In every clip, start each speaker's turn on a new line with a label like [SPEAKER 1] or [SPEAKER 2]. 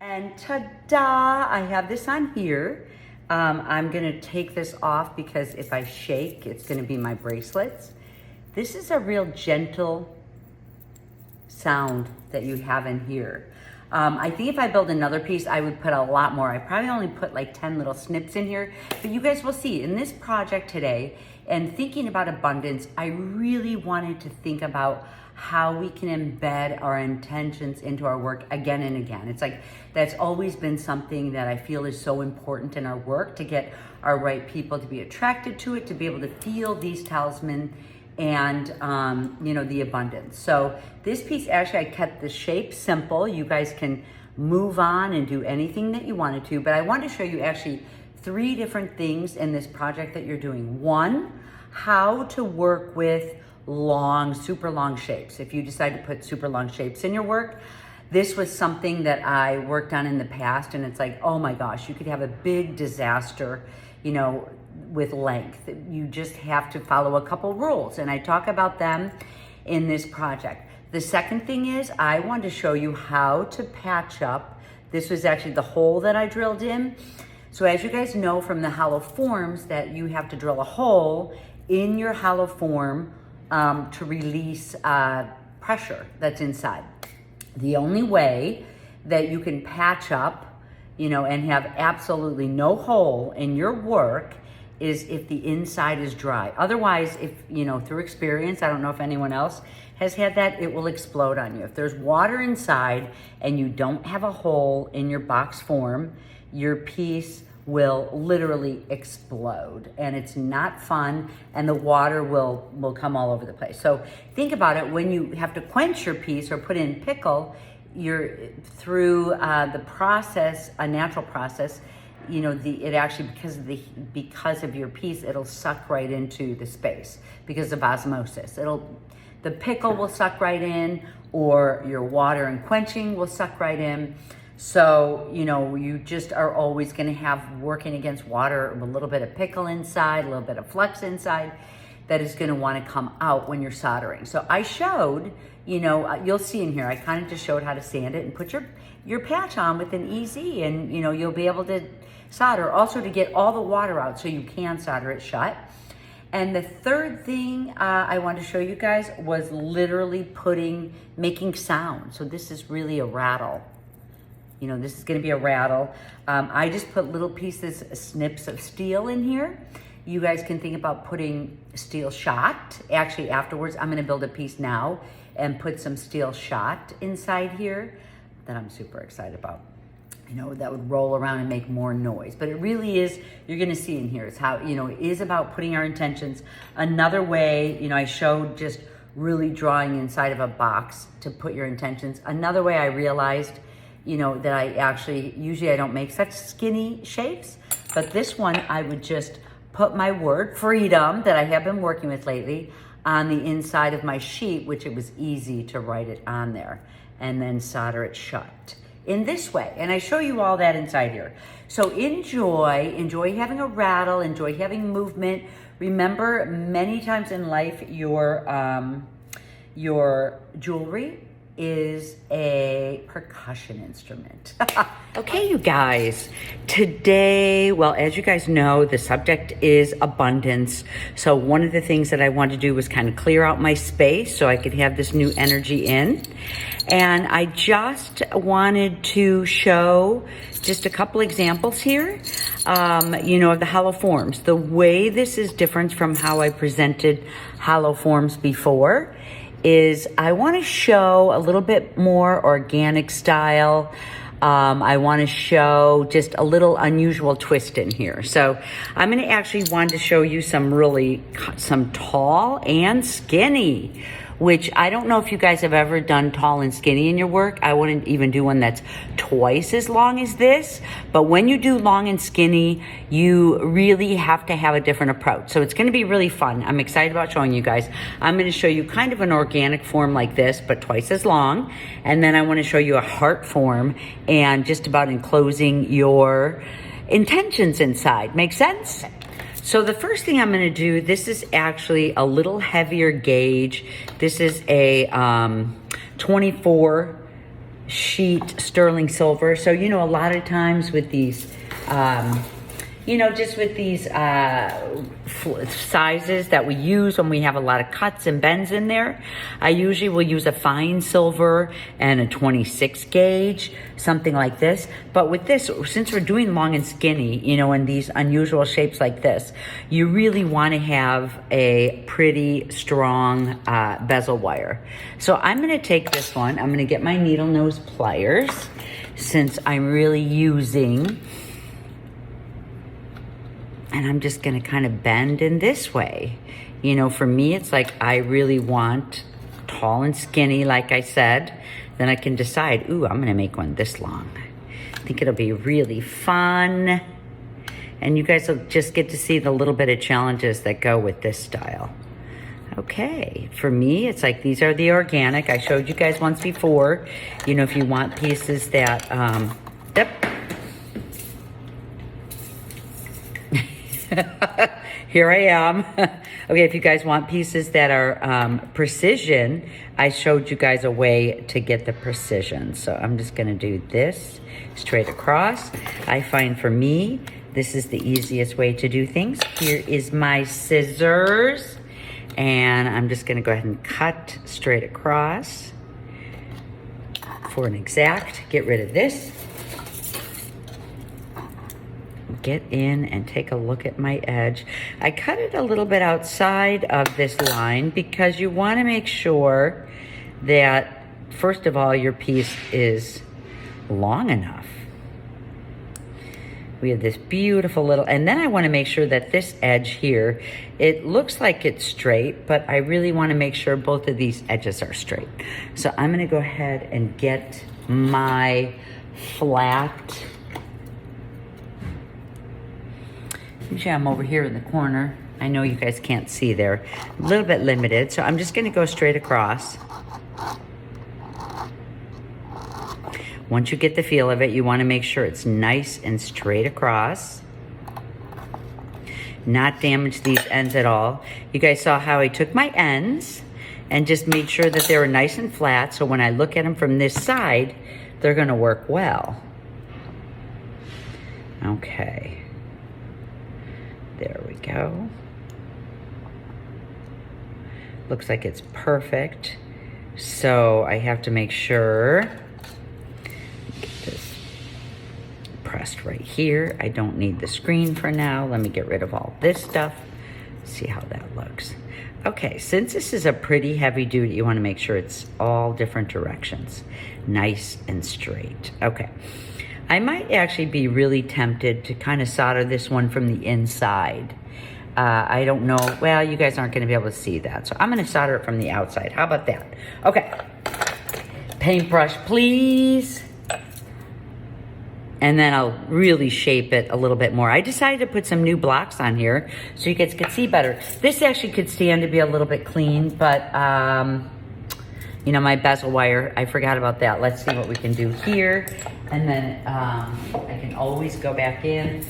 [SPEAKER 1] And ta-da, I have this on here. I'm gonna take this off because if I shake, it's gonna be my bracelets. This is a real gentle sound that you have in here. I think if I build another piece, I would put a lot more. I probably only put like 10 little snips in here, but you guys will see in this project today, and thinking about abundance, I really wanted to think about how we can embed our intentions into our work again and again. It's like, that's always been something that I feel is so important in our work, to get our right people to be attracted to it, to be able to feel these talismans and the abundance. So this piece, actually, I kept the shape simple. You guys can move on and do anything that you wanted to, but I wanted to show you actually 3 different things in this project that you're doing. 1, how to work with super long shapes. If you decide to put super long shapes in your work, this was something that I worked on in the past, and it's like, oh my gosh, you could have a big disaster, with length. You just have to follow a couple rules, and I talk about them in this project. The second thing is, I want to show you how to patch up. This was actually the hole that I drilled in. So as you guys know from the hollow forms, that you have to drill a hole in your hollow form to release pressure that's inside. The only way that you can patch up, and have absolutely no hole in your work is if the inside is dry. Otherwise, if, through experience, I don't know if anyone else has had that, it will explode on you. If there's water inside and you don't have a hole in your box form, your piece will literally explode, and it's not fun, and the water will come all over the place. So think about it, when you have to quench your piece or put in pickle, you're through the process, a natural process, it actually, because of your piece, it'll suck right into the space because of osmosis. The pickle will suck right in, or your water and quenching will suck right in. So, you just are always going to have, working against water, a little bit of pickle inside, a little bit of flux inside, that is going to want to come out when you're soldering. So I showed, you'll see in here, I kind of just showed how to sand it and put your patch on with an EZ, and, you'll be able to solder. Also to get all the water out so you can solder it shut. And the third thing I wanted to show you guys was literally making sound. So this is really a rattle. This is going to be a rattle. I just put little pieces, snips of steel in here. You guys can think about putting steel shot. Actually, afterwards, I'm going to build a piece now and put some steel shot inside here that I'm super excited about. That would roll around and make more noise. But it really is, you're going to see in here, it's how, it is about putting our intentions. Another way, I showed just really drawing inside of a box to put your intentions. Another way I realized, that I actually, usually I don't make such skinny shapes, but this one I would just put my word, freedom, that I have been working with lately, on the inside of my sheet, which it was easy to write it on there, and then solder it shut in this way. And I show you all that inside here. So enjoy having a rattle, enjoy having movement. Remember, many times in life, your jewelry is a percussion instrument. Okay, you guys, today, well, as you guys know, the subject is abundance. So one of the things that I wanted to do was kind of clear out my space so I could have this new energy in. And I just wanted to show just a couple examples here, of the hollow forms. The way this is different from how I presented hollow forms before is I want to show a little bit more organic style. I want to show just a little unusual twist in here. So I'm going to actually want to show you some tall and skinny, which I don't know if you guys have ever done tall and skinny in your work. I wouldn't even do one that's twice as long as this. But when you do long and skinny, you really have to have a different approach. So it's going to be really fun. I'm excited about showing you guys. I'm going to show you kind of an organic form like this, but twice as long. And then I want to show you a heart form and just about enclosing your intentions inside. Make sense? So the first thing I'm going to do, this is actually a little heavier gauge. This is a 24 sheet sterling silver. So, you know, a lot of times with these, you know, just with these sizes that we use when we have a lot of cuts and bends in there, I usually will use a fine silver and a 26 gauge, something like this. But with this, since we're doing long and skinny, you know, in these unusual shapes like this, you really want to have a pretty strong bezel wire. So I'm going to take this one. I'm going to get my needle nose pliers, since I'm really using, and I'm just gonna kind of bend in this way. You know, for me, it's like I really want tall and skinny, like I said. Then I can decide, ooh, I'm gonna make one this long. I think it'll be really fun. And you guys will just get to see the little bit of challenges that go with this style. Okay, for me, it's like these are the organic. I showed you guys once before. You know, if you want pieces that, yep. Here I am. Okay, if you guys want pieces that are precision, I showed you guys a way to get the precision. So I'm just gonna do this straight across. I find for me, this is the easiest way to do things. Here is my scissors, and I'm just gonna go ahead and cut straight across for an exact. Get rid of this. Get in and take a look at my edge. I cut it a little bit outside of this line because you want to make sure that, first of all, your piece is long enough. We have this beautiful little, and then I want to make sure that this edge here, it looks like it's straight, but I really want to make sure both of these edges are straight. So I'm going to go ahead and get my flat. Usually I'm over here in the corner. I know you guys can't see there. A little bit limited, so I'm just gonna go straight across. Once you get the feel of it, you wanna make sure it's nice and straight across. Not damage these ends at all. You guys saw how I took my ends and just made sure that they were nice and flat, so when I look at them from this side, they're gonna work well. Okay. There we go. Looks like it's perfect. So I have to make sure, get this pressed right here. I don't need the screen for now. Let me get rid of all this stuff. See how that looks. Okay, since this is a pretty heavy duty, you want to make sure it's all different directions. Nice and straight. Okay. I might actually be really tempted to kind of solder this one from the inside. I don't know. Well, you guys aren't going to be able to see that. So I'm going to solder it from the outside. How about that? Okay. Paintbrush, please. And then I'll really shape it a little bit more. I decided to put some new blocks on here so you guys could see better. This actually could stand to be a little bit clean, but you know, my bezel wire, I forgot about that. Let's see what we can do here. And then I can always go back in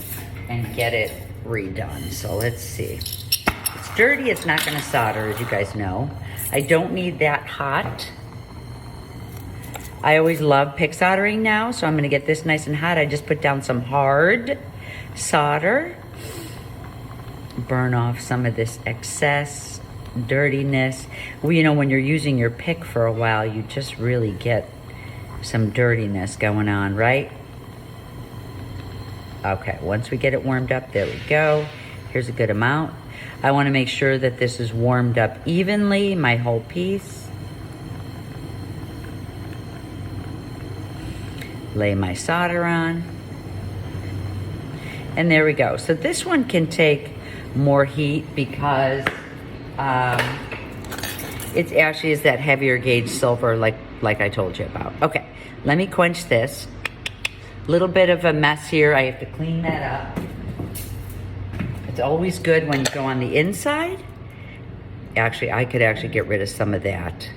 [SPEAKER 1] and get it redone. So let's see. It's dirty, it's not gonna solder, as you guys know. I don't need that hot. I always love pick soldering now, so I'm gonna get this nice and hot. I just put down some hard solder. Burn off some of this excess dirtiness. Well, you know, when you're using your pick for a while, you just really get some dirtiness going on, right? Okay, once we get it warmed up, there we go. Here's a good amount. I want to make sure that this is warmed up evenly, my whole piece. Lay my solder on. And there we go. So this one can take more heat because it actually is that heavier gauge silver like I told you about. Okay, let me quench this. Little bit of a mess here. I have to clean that up. It's always good when you go on the inside. Actually, I could actually get rid of some of that.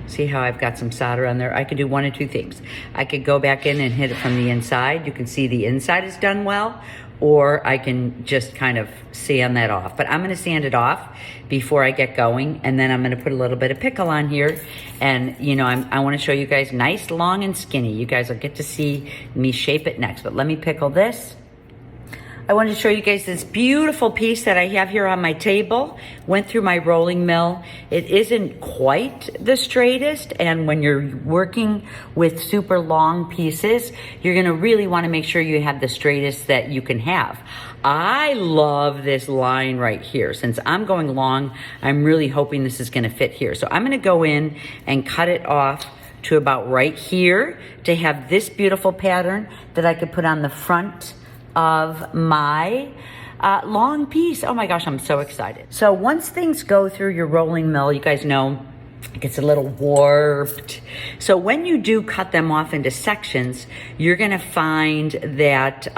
[SPEAKER 1] See how I've got some solder on there? I could do one of two things. I could go back in and hit it from the inside. You can see the inside is done well. or I can just kind of sand that off. But I'm gonna sand it off before I get going, and then I'm gonna put a little bit of pickle on here. And you know, I wanna show you guys nice, long, and skinny. You guys will get to see me shape it next, but let me pickle this. I wanted to show you guys this beautiful piece that I have here on my table. Went through my rolling mill. It isn't quite the straightest, and when you're working with super long pieces, you're gonna really wanna make sure you have the straightest that you can have. I love this line right here. Since I'm going long, I'm really hoping this is gonna fit here. So I'm gonna go in and cut it off to about right here to have this beautiful pattern that I could put on the front of my long piece. Oh my gosh, I'm so excited. So once things go through your rolling mill, you guys know it gets a little warped. So when you do cut them off into sections, you're gonna find that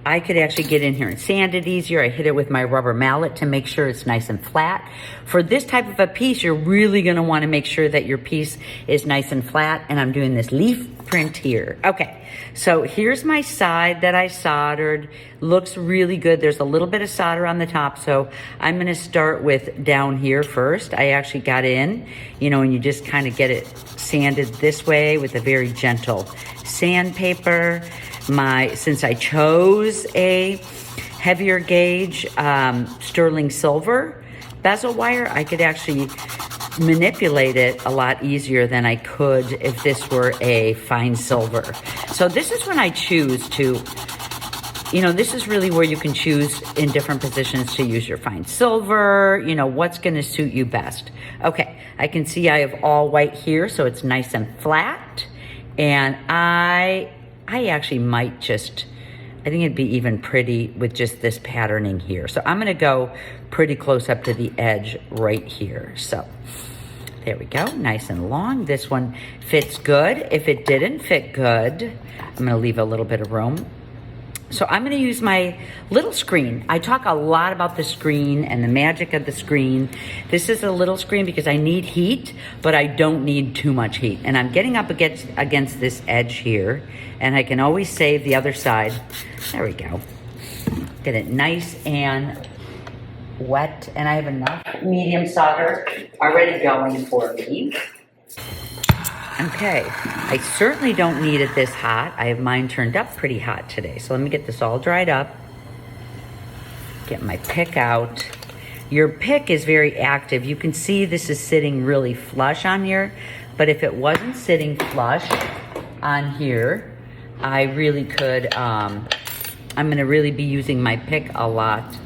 [SPEAKER 1] I could actually get in here and sand it easier. I hit it with my rubber mallet to make sure it's nice and flat. For this type of a piece, you're really gonna wanna make sure that your piece is nice and flat, and I'm doing this leaf print here. Okay, so here's my side that I soldered. Looks really good. There's a little bit of solder on the top, so I'm gonna start with down here first. I actually got in, you know, and you just kind of get it sanded this way with a very gentle sandpaper. Since I chose a heavier gauge sterling silver bezel wire, I could actually manipulate it a lot easier than I could if this were a fine silver. So this is when I choose to, you know, this is really where you can choose in different positions to use your fine silver, you know, what's gonna suit you best. Okay, I can see I have all white here, so it's nice and flat. And I actually might just, I think it'd be even pretty with just this patterning here. So I'm gonna go pretty close up to the edge right here. So there we go, nice and long. This one fits good. If it didn't fit good, I'm gonna leave a little bit of room. So I'm gonna use my little screen. I talk a lot about the screen and the magic of the screen. This is a little screen because I need heat, but I don't need too much heat. And I'm getting up against this edge here, and I can always save the other side. There we go. Get it nice and wet, and I have enough medium solder already going for me. Okay, I certainly don't need it this hot. I have mine turned up pretty hot today. So let me get this all dried up. Get my pick out. Your pick is very active. You can see this is sitting really flush on here, but if it wasn't sitting flush on here, I really could, I'm gonna really be using my pick a lot.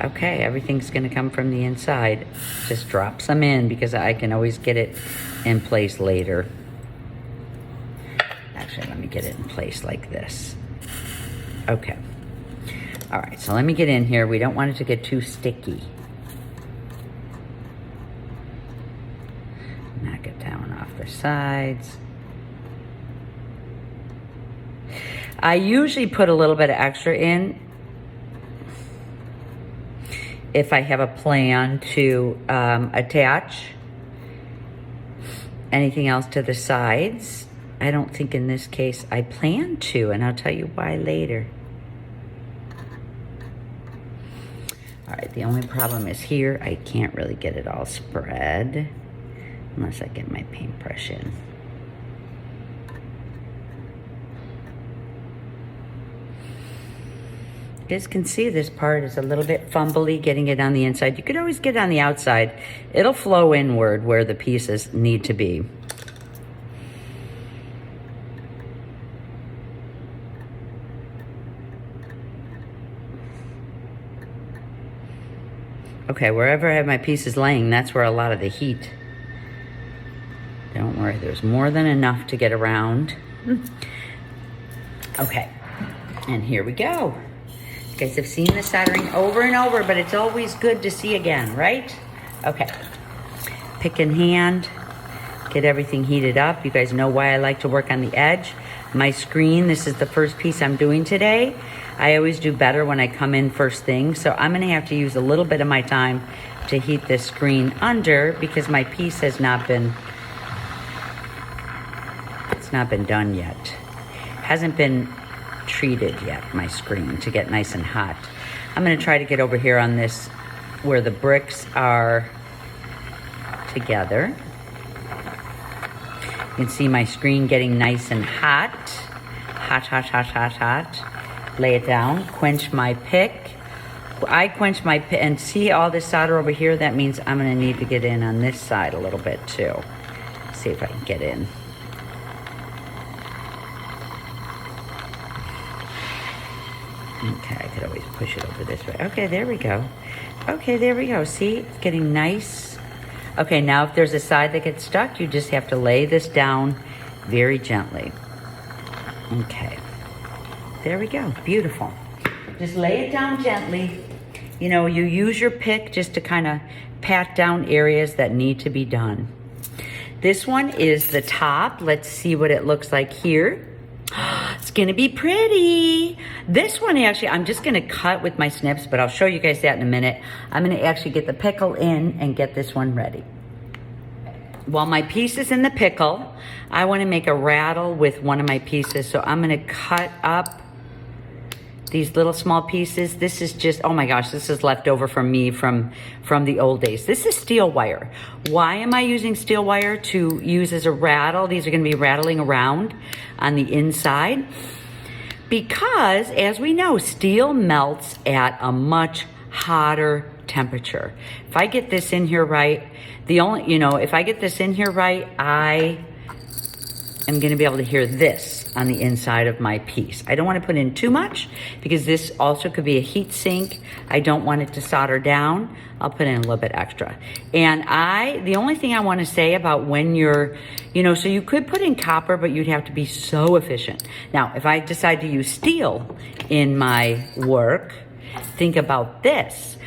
[SPEAKER 1] Okay, everything's gonna come from the inside. Just drop some in because I can always get it in place later. Actually, let me get it in place like this. Okay. All right, so let me get in here. We don't want it to get too sticky. Knock it down off the sides. I usually put a little bit of extra in if I have a plan to attach anything else to the sides. I don't think in this case I plan to, and I'll tell you why later. All right, the only problem is here, I can't really get it all spread unless I get my paintbrush in. You guys can see this part is a little bit fumbly getting it on the inside. You could always get it on the outside. It'll flow inward where the pieces need to be. Okay, wherever I have my pieces laying, that's where a lot of the heat. Don't worry, there's more than enough to get around. Okay, and here we go. You guys have seen the soldering over and over, but it's always good to see again, right? Okay, pick in hand, get everything heated up. You guys know why I like to work on the edge. My screen, this is the first piece I'm doing today. I always do better when I come in first thing, so I'm gonna have to use a little bit of my time to heat this screen under because my piece has not been, it's not been done yet. Hasn't been treated yet, my screen, to get nice and hot. I'm gonna try to get over here on this where the bricks are together. You can see my screen getting nice and hot. Hot, hot, hot, hot, hot. Lay it down, quench my pick. I quench my pick, and see all this solder over here? That means I'm gonna need to get in on this side a little bit too. See if I can get in. Okay, I could always push it over this way. Okay, there we go. Okay, there we go. See, it's getting nice. Okay, now if there's a side that gets stuck, you just have to lay this down very gently. Okay, there we go, beautiful. Just lay it down gently. You know, you use your pick just to kind of pat down areas that need to be done. This one is the top. Let's see what it looks like here. It's gonna be pretty. This one actually, I'm just gonna cut with my snips, but I'll show you guys that in a minute. I'm gonna actually get the pickle in and get this one ready. While my piece is in the pickle, I wanna make a rattle with one of my pieces, so I'm gonna cut up these little small pieces. This is just, oh my gosh, this is left over from me from the old days. This is steel wire. Why am I using steel wire to use as a rattle? These are gonna be rattling around on the inside. Because, as we know, steel melts at a much hotter temperature. If I get this in here right, if I get this in here right, I am gonna be able to hear this on the inside of my piece. I don't wanna put in too much because this also could be a heat sink. I don't want it to solder down. I'll put in a little bit extra. And the only thing I wanna say about when you're, so you could put in copper, but you'd have to be so efficient. Now, if I decide to use steel in my work, think about this.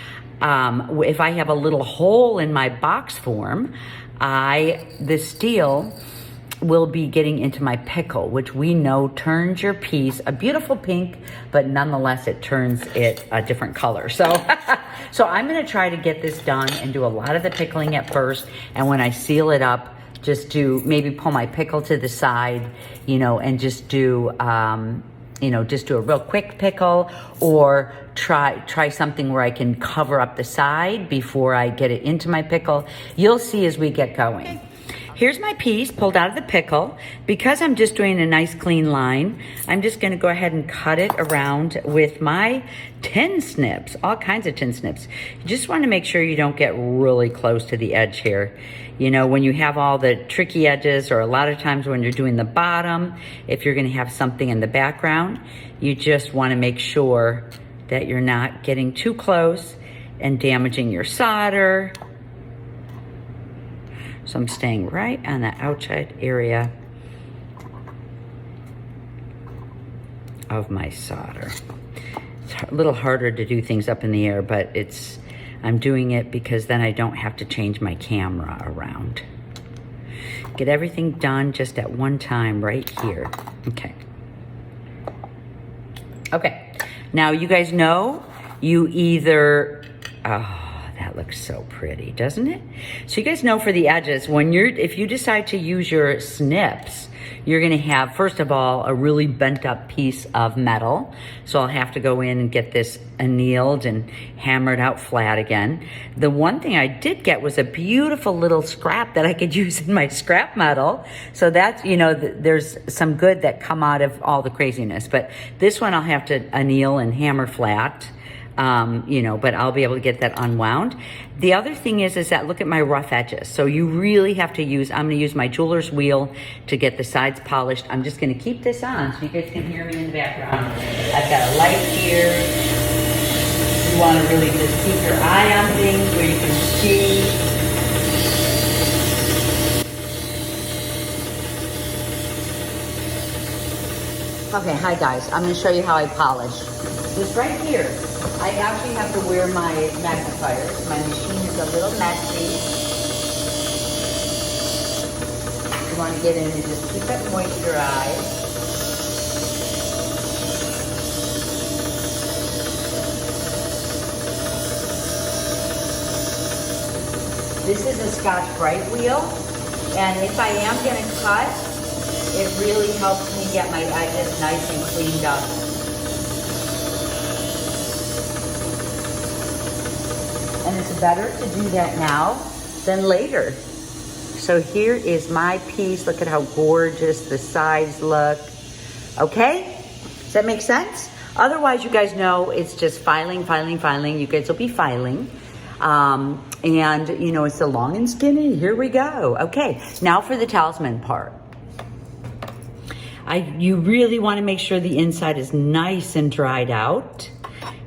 [SPEAKER 1] If I have a little hole in my box form, the steel will be getting into my pickle, which we know turns your piece a beautiful pink, but nonetheless it turns it a different color. So, so I'm gonna try to get this done and do a lot of the pickling at first, and when I seal it up, just maybe pull my pickle to the side, and just do a real quick pickle, or try something where I can cover up the side before I get it into my pickle. You'll see as we get going. Okay. Here's my piece pulled out of the pickle. Because I'm just doing a nice clean line, I'm just gonna go ahead and cut it around with my tin snips, all kinds of tin snips. You just wanna make sure you don't get really close to the edge here. When you have all the tricky edges, or a lot of times when you're doing the bottom, if you're gonna have something in the background, you just wanna make sure that you're not getting too close and damaging your solder. So I'm staying right on the outside area of my solder. It's a little harder to do things up in the air, but I'm doing it because then I don't have to change my camera around. Get everything done just at one time right here. Okay. Okay, now you guys know you either, that looks so pretty, doesn't it? So you guys know for the edges, if you decide to use your snips, you're gonna have, first of all, a really bent up piece of metal. So I'll have to go in and get this annealed and hammered out flat again. The one thing I did get was a beautiful little scrap that I could use in my scrap metal. So that's, there's some good that come out of all the craziness. But this one I'll have to anneal and hammer flat. But I'll be able to get that unwound. The other thing is that look at my rough edges. So you really have to I'm gonna use my jeweler's wheel to get the sides polished. I'm just gonna keep this on so you guys can hear me in the background. I've got a light here. You wanna really just keep your eye on things where you can see. Okay, hi guys, I'm gonna show you how I polish. Just right here. I actually have to wear my magnifiers. My machine is a little messy. You want to get in and just keep it moisturized. This is a Scotch-Brite wheel, and if I am going to cut, it really helps me get my edges nice and cleaned up. And it's better to do that now than later. So here is my piece. Look at how gorgeous the sides look. Okay? Does that make sense? Otherwise, you guys know it's just filing, filing, filing. You guys will be filing. And, you know, it's the long and skinny. Here we go. Okay, now for the talisman part. You really want to make sure the inside is nice and dried out.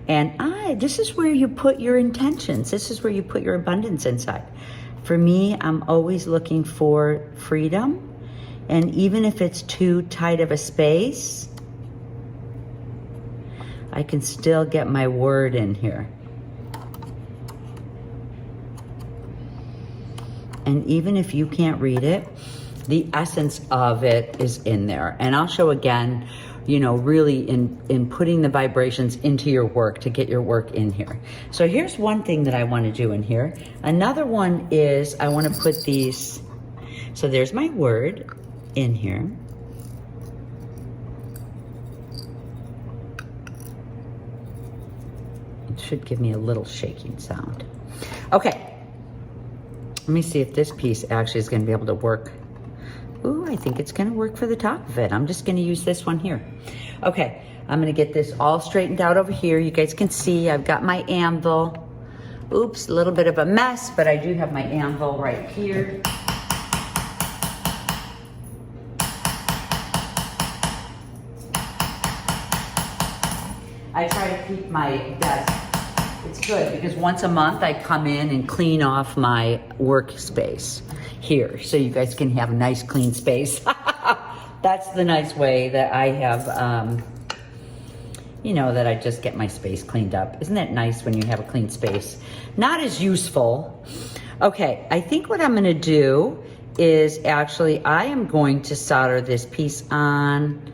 [SPEAKER 1] And this is where you put your intentions. This is where you put your abundance inside. For me, I'm always looking for freedom. And even if it's too tight of a space, I can still get my word in here. And even if you can't read it, the essence of it is in there. And I'll show again, you know, really in putting the vibrations into your work to get your work in here. So here's one thing that I want to do in here. Another one is I want to put these, so there's my word in here. It should give me a little shaking sound. Okay. Let me see if this piece actually is going to be able to work. Ooh, I think it's going to work for the top of it. I'm just going to use this one here. Okay, I'm going to get this all straightened out over here. You guys can see I've got my anvil. Oops, a little bit of a mess, but I do have my anvil right here. I try to keep my desk. It's good because once a month I come in and clean off my workspace here so you guys can have a nice clean space. That's the nice way that I have, you know, that I just get my space cleaned up. Isn't that nice when you have a clean space? Not as useful. Okay, I think what I'm gonna do is actually I am going to solder this piece on.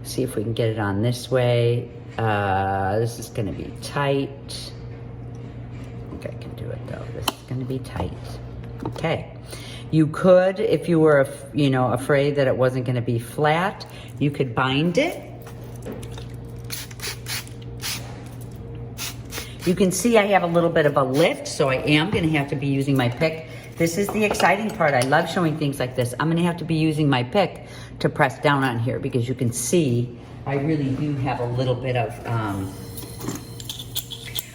[SPEAKER 1] See if we can get it on this way. This is gonna be tight. I can do it though. This is going to be tight. Okay. You could, if you were, you know, afraid that it wasn't going to be flat, you could bind it. You can see I have a little bit of a lift, so I am going to have to be using my pick. This is the exciting part. I love showing things like this. I'm going to have to be using my pick to press down on here because you can see I really do have a little bit of,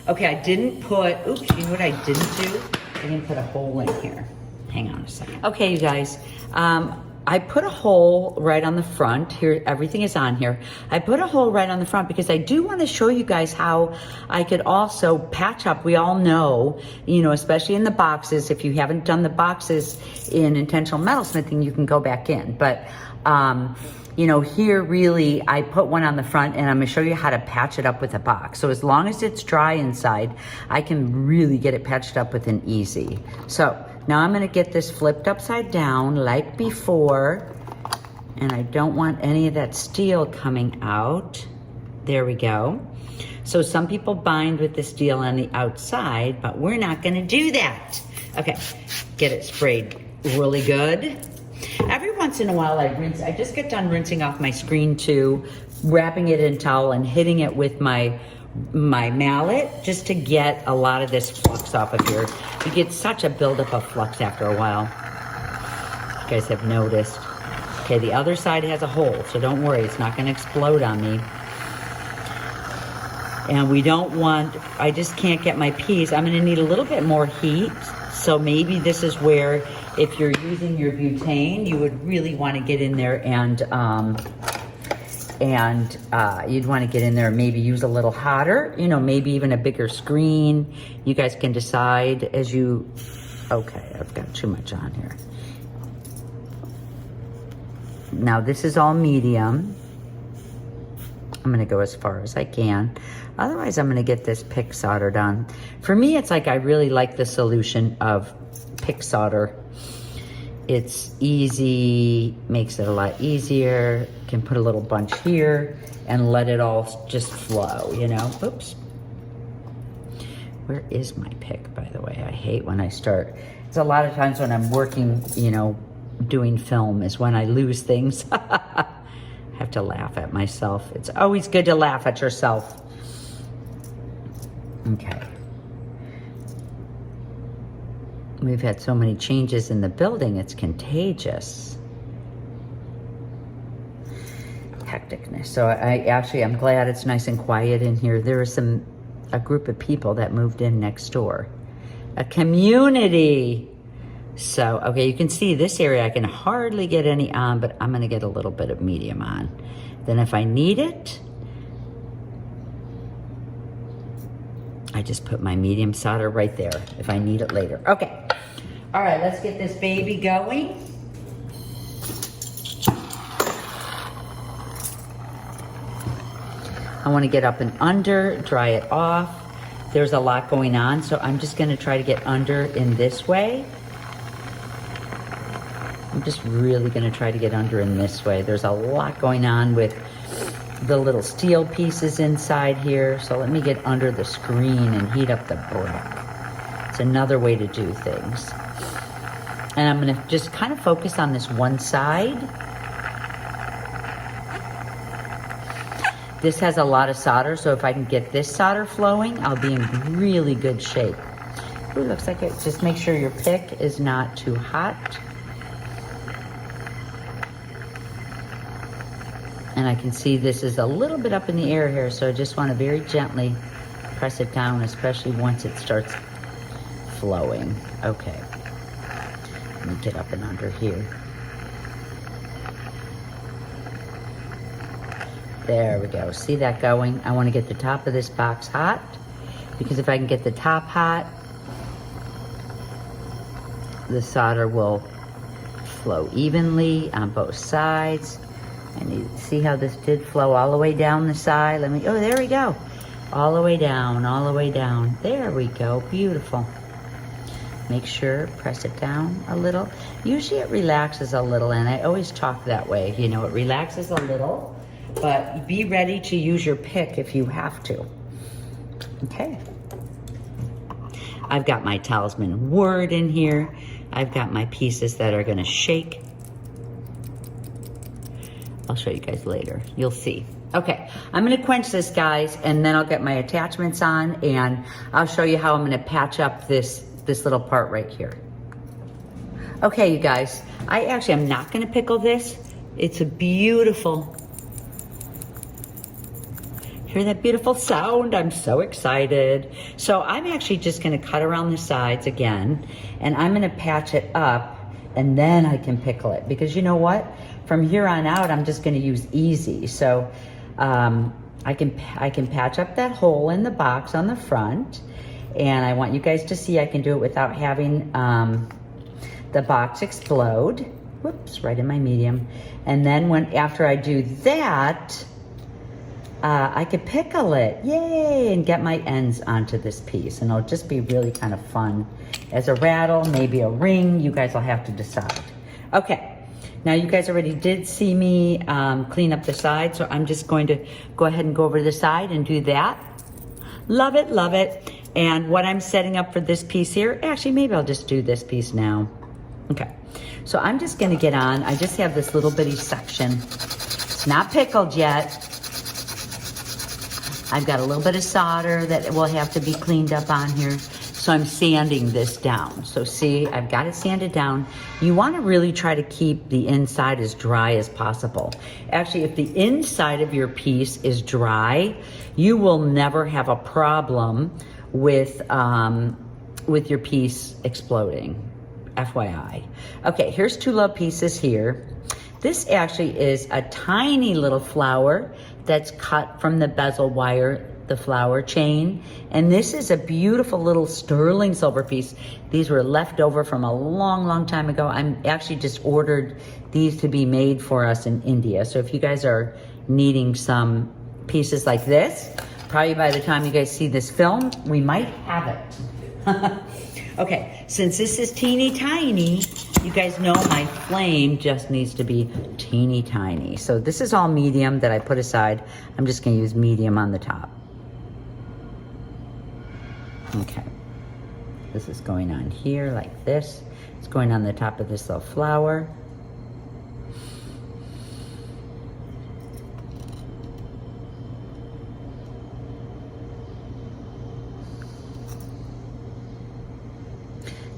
[SPEAKER 1] okay, I didn't put, oops, you know what I didn't do? I didn't put a hole in here. Hang on a second. Okay, you guys, I put a hole right on the front. Here, everything is on here. I put a hole right on the front because I do want to show you guys how I could also patch up. We all know, you know, especially in the boxes, if you haven't done the boxes in intentional metalsmithing, you can go back in. But, you know, here really, I put one on the front and I'm gonna show you how to patch it up with a box. So as long as it's dry inside, I can really get it patched up with an easy. So now I'm gonna get this flipped upside down like before, and I don't want any of that steel coming out. There we go. So some people bind with the steel on the outside, but we're not gonna do that. Okay, get it sprayed really good. Every once in a while I rinse, I just get done rinsing off my screen too, wrapping it in towel and hitting it with my mallet just to get a lot of this flux off of here. You get such a buildup of flux after a while. You guys have noticed. Okay, the other side has a hole, so don't worry, it's not gonna explode on me. And we don't want, I just can't get my piece. I'm gonna need a little bit more heat. So maybe this is where, if you're using your butane, you would really want to get in there and you'd want to get in there and maybe use a little hotter, you know, maybe even a bigger screen. You guys can decide as you, okay, I've got too much on here. Now this is all medium. I'm gonna go as far as I can. Otherwise, I'm gonna get this pick soldered on. For me, it's like I really like the solution of pick solder. It's easy, makes it a lot easier. Can put a little bunch here and let it all just flow, you know? Oops. Where is my pick, by the way? I hate when I start. It's a lot of times when I'm working, you know, doing film is when I lose things. I have to laugh at myself. It's always good to laugh at yourself. Okay. We've had so many changes in the building, it's contagious. Hecticness. So I'm glad it's nice and quiet in here. There is a group of people that moved in next door. A community. So, okay, you can see this area I can hardly get any on, but I'm gonna get a little bit of medium on. Then if I need it, I just put my medium solder right there if I need it later. Okay, all right, let's get this baby going. I wanna get up and under, dry it off. There's a lot going on, so I'm just gonna try to get under in this way. I'm just really gonna try to get under in this way. There's a lot going on with the little steel pieces inside here. So let me get under the screen and heat up the brick. It's another way to do things. And I'm gonna just kind of focus on this one side. This has a lot of solder, so if I can get this solder flowing, I'll be in really good shape. Ooh, looks like it. Just make sure your pick is not too hot. And I can see this is a little bit up in the air here, so I just want to very gently press it down, especially once it starts flowing. Okay, let me get up and under here. There we go, see that going? I want to get the top of this box hot, because if I can get the top hot, the solder will flow evenly on both sides. And you see how this did flow all the way down the side? Oh, there we go. All the way down, all the way down. There we go, beautiful. Make sure, press it down a little. Usually it relaxes a little, and I always talk that way. You know, it relaxes a little, but be ready to use your pick if you have to. Okay. I've got my talisman word in here. I've got my pieces that are gonna shake. I'll show you guys later. You'll see. Okay, I'm gonna quench this, guys, and then I'll get my attachments on, and I'll show you how I'm gonna patch up this little part right here. Okay, you guys, I actually am not gonna pickle this. It's a beautiful, hear that beautiful sound? I'm so excited. So I'm actually just gonna cut around the sides again, and I'm gonna patch it up, and then I can pickle it, because you know what? From here on out, I'm just gonna use easy. So I can patch up that hole in the box on the front, and I want you guys to see I can do it without having the box explode. Whoops, right in my medium. And then after I do that, I could pickle it, yay, and get my ends onto this piece. And it'll just be really kind of fun. As a rattle, maybe a ring, you guys will have to decide. Okay. Now you guys already did see me clean up the side, so I'm just going to go ahead and go over to the side and do that. Love it, love it. And what I'm setting up for this piece here, actually maybe I'll just do this piece now. Okay, so I'm just gonna get on, I just have this little bitty section. It's not pickled yet. I've got a little bit of solder that will have to be cleaned up on here. So I'm sanding this down. So see, I've got it sanded down. You wanna really try to keep the inside as dry as possible. Actually, if the inside of your piece is dry, you will never have a problem with your piece exploding, FYI. Okay, here's two little pieces here. This actually is a tiny little flower that's cut from the bezel wire, the flower chain. And this is a beautiful little sterling silver piece. These were left over from a long, long time ago. I'm actually just ordered these to be made for us in India. So if you guys are needing some pieces like this, probably by the time you guys see this film, we might have it. Okay, since this is teeny tiny, you guys know my flame just needs to be teeny tiny. So this is all medium that I put aside. I'm just gonna use medium on the top. Okay, this is going on here like this. It's going on the top of this little flower.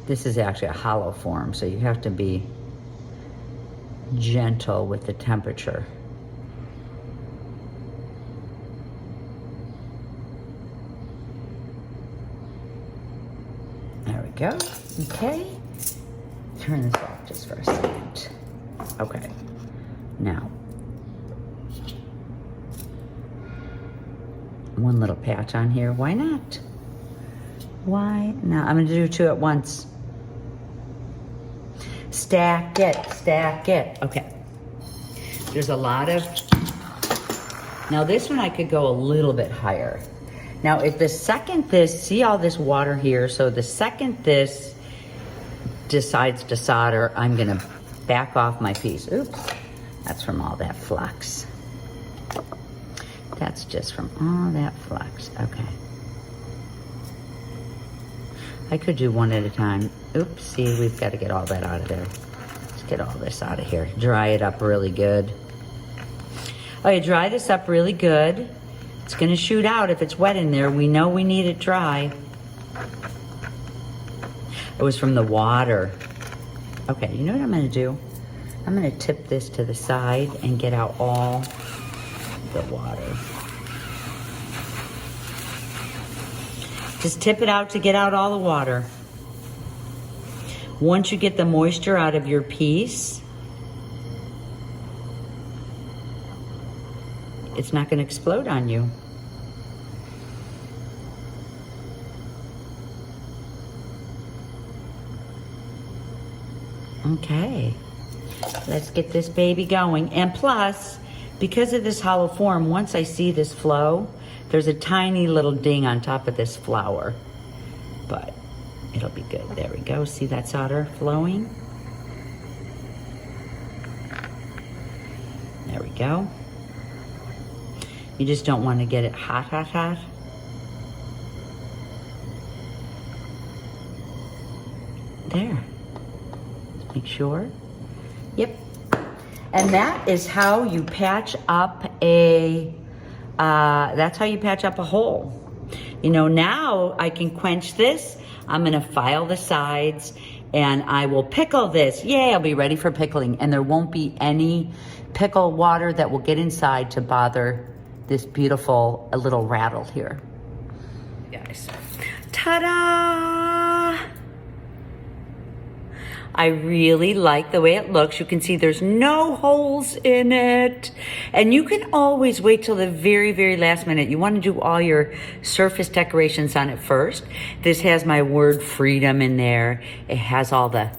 [SPEAKER 1] This is actually a hollow form, so you have to be gentle with the temperature. There we go. Okay. Turn this off just for a second. Okay. Now, one little patch on here. Why not? Why not? I'm going to do 2 at once. Stack it, stack it. Okay. There's a lot of... Now this one I could go a little bit higher. Now if the second this, see all this water here, so the second this decides to solder, I'm going to back off my piece. Oops. That's from all that flux. That's just from all that flux. Okay. I could do one at a time. Oops, see, we've got to get all that out of there. Let's get all this out of here. Dry it up really good. Okay, dry this up really good. It's gonna shoot out if it's wet in there. We know we need it dry. It was from the water. Okay, you know what I'm gonna do? I'm gonna tip this to the side and get out all the water. Just tip it out to get out all the water. Once you get the moisture out of your piece, it's not going to explode on you. Okay, let's get this baby going. And plus, because of this hollow form, once I see this flow, there's a tiny little ding on top of this flower, but it'll be good. There we go. See that solder flowing? There we go. You just don't want to get it hot, hot, hot. There. Let's make sure. Yep. And that is how you patch up a that's how you patch up a hole. You know, now I can quench this. I'm gonna file the sides and I will pickle this. Yay, I'll be ready for pickling. And there won't be any pickle water that will get inside to bother this beautiful little rattle here. Guys, ta-da! I really like the way it looks. You can see there's no holes in it. And you can always wait till the very, very last minute. You want to do all your surface decorations on it first. This has my word freedom in there. It has all the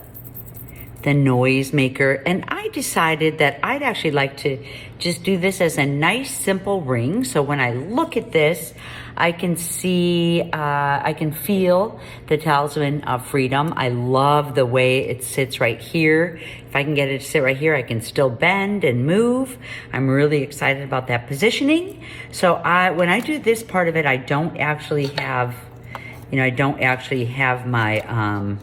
[SPEAKER 1] noise maker. And I decided that I'd actually like to just do this as a nice, simple ring. So when I look at this, I can see, I can feel the talisman of freedom. I love the way it sits right here. If I can get it to sit right here, I can still bend and move. I'm really excited about that positioning. So when I do this part of it, I don't actually have, you know, I don't actually have my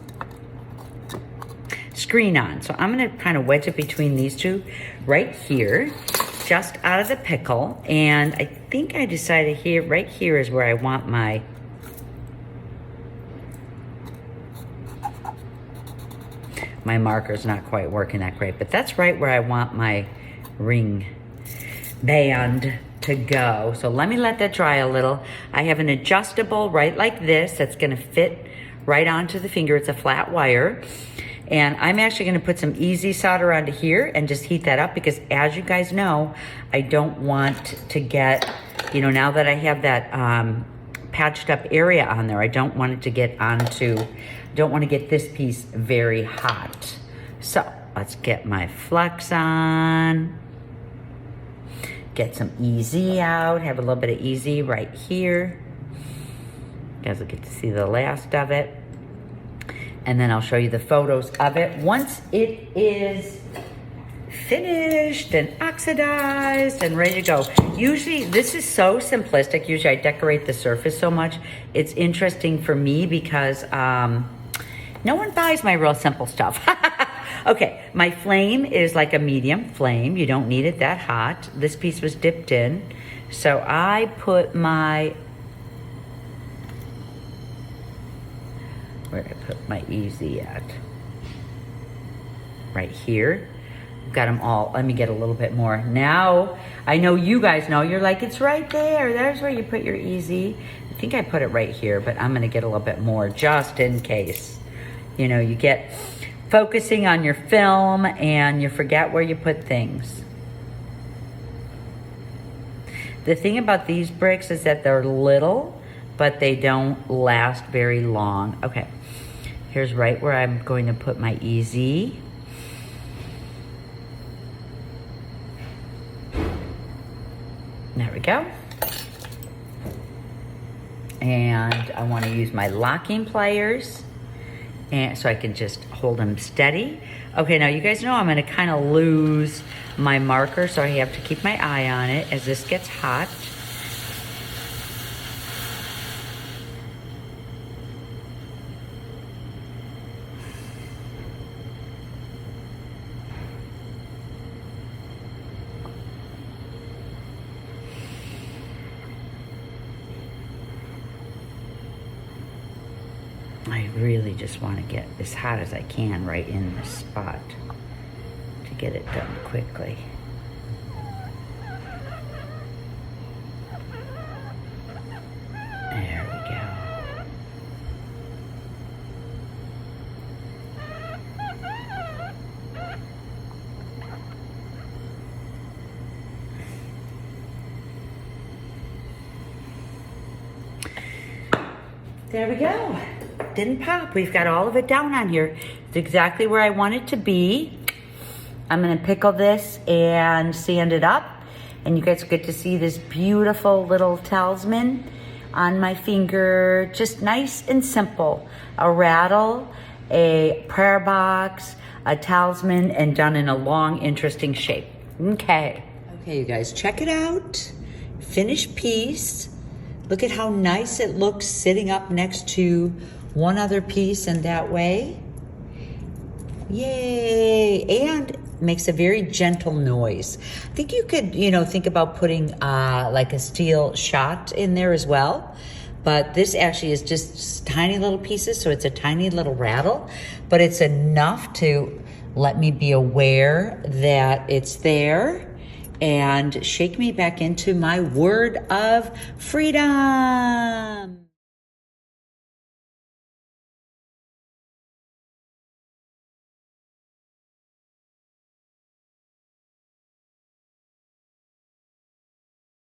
[SPEAKER 1] screen on. So I'm gonna kind of wedge it between these two right here, just out of the pickle. And I think I decided here, right here is where I want my marker's not quite working that great, but that's right where I want my ring band to go. So let me let that dry a little. I have an adjustable right like this that's gonna fit right onto the finger. It's a flat wire. And I'm actually gonna put some easy solder onto here and just heat that up because as you guys know, I don't want to get, you know, now that I have that patched up area on there, I don't want it to get onto, don't want to get this piece very hot. So let's get my flux on, get some easy out, have a little bit of easy right here. You guys will get to see the last of it. And then I'll show you the photos of it once it is finished and oxidized and ready to go. Usually, this is so simplistic. Usually I decorate the surface so much. It's interesting for me because no one buys my real simple stuff. Okay, my flame is like a medium flame. You don't need it that hot. This piece was dipped in. So I put my Where did I put my easy at? Right here. Got them all. Let me get a little bit more. Now, I know you guys know. You're like, it's right there. There's where you put your easy. I think I put it right here, but I'm going to get a little bit more just in case. You know, you get focusing on your film and you forget where you put things. The thing about these bricks is that they're little, but they don't last very long. Okay, here's right where I'm going to put my easy. There we go. And I want to use my locking pliers, and so I can just hold them steady. Okay, now you guys know I'm going to kind of lose my marker, so I have to keep my eye on it as this gets hot. I really just want to get as hot as I can right in this spot to get it done quickly. There we go. There we go. Didn't pop. We've got all of it down on here. It's exactly where I want it to be. I'm gonna pickle this and sand it up, and you guys get to see this beautiful little talisman on my finger. Just nice and simple. A rattle, a prayer box, a talisman, and done in a long, interesting shape. Okay. Okay, you guys, check it out. Finished piece. Look at how nice it looks sitting up next to one other piece in that way. Yay! And makes a very gentle noise. I think you could, you know, think about putting like a steel shot in there as well. But this actually is just tiny little pieces, so it's a tiny little rattle, but it's enough to let me be aware that it's there and shake me back into my word of freedom.